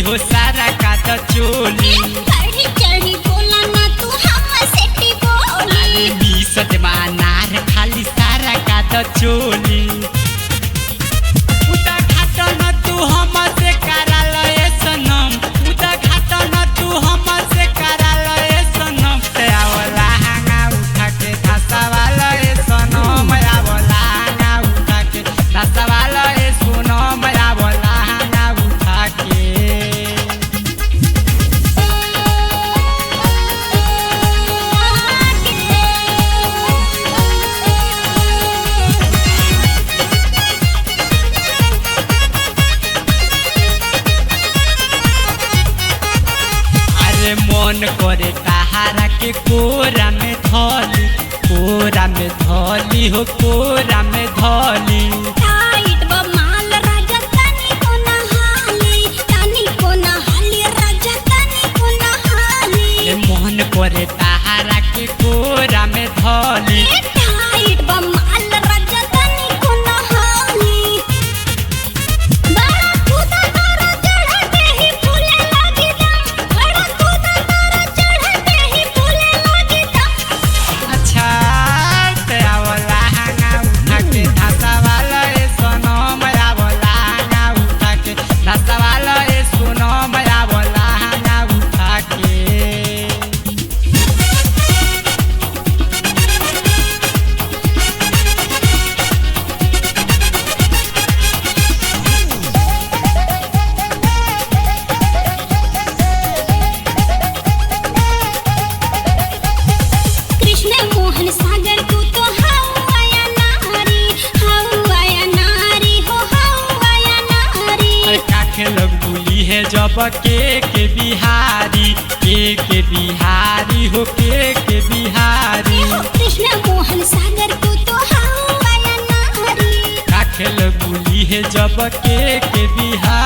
हो सारा का तो चोली कड़ी कड़ी बोला ना तू हमसे टी बोली बीसत मानार खाली सारा का तो चोली उता घाट न तू हमसे कराल ए सनम उता घाट न तू हमसे कराल ए सनम ते आवला हांगा उठा के धासा वाला ए सनम आवला हांगा उठा के धासा वाला ए सनम आवला हांगा उठा के मन करे ताहारा के कोरा में धली हो कोरा में धली टाइट बा माल राजा तनी को ना हाली राजा तनी को ना हाली मन करे ताहारा के कोरा में धली टाइट बा माल राजा तनी को ना हाली बड़ा खुदा तारा चढ़ते ही फूले लागी दम बड़ा खुदा तारा चढ़ते ही फूले लागी दम अच्छा ते आवला हांगा उठा के धासा वाला ए सनम आवला हांगा उठा के धासा वाला ए सनम आवला हांगा उठा के कृष्ण मोहन सागर तू तो हवाया नारी हो हवाया नारी काखे लग बुली है जब के बिहारी हो के बिहारी कृष्ण मोहन सागर तू तो हवाया नारी काखे लग बुली है जब के बिहारी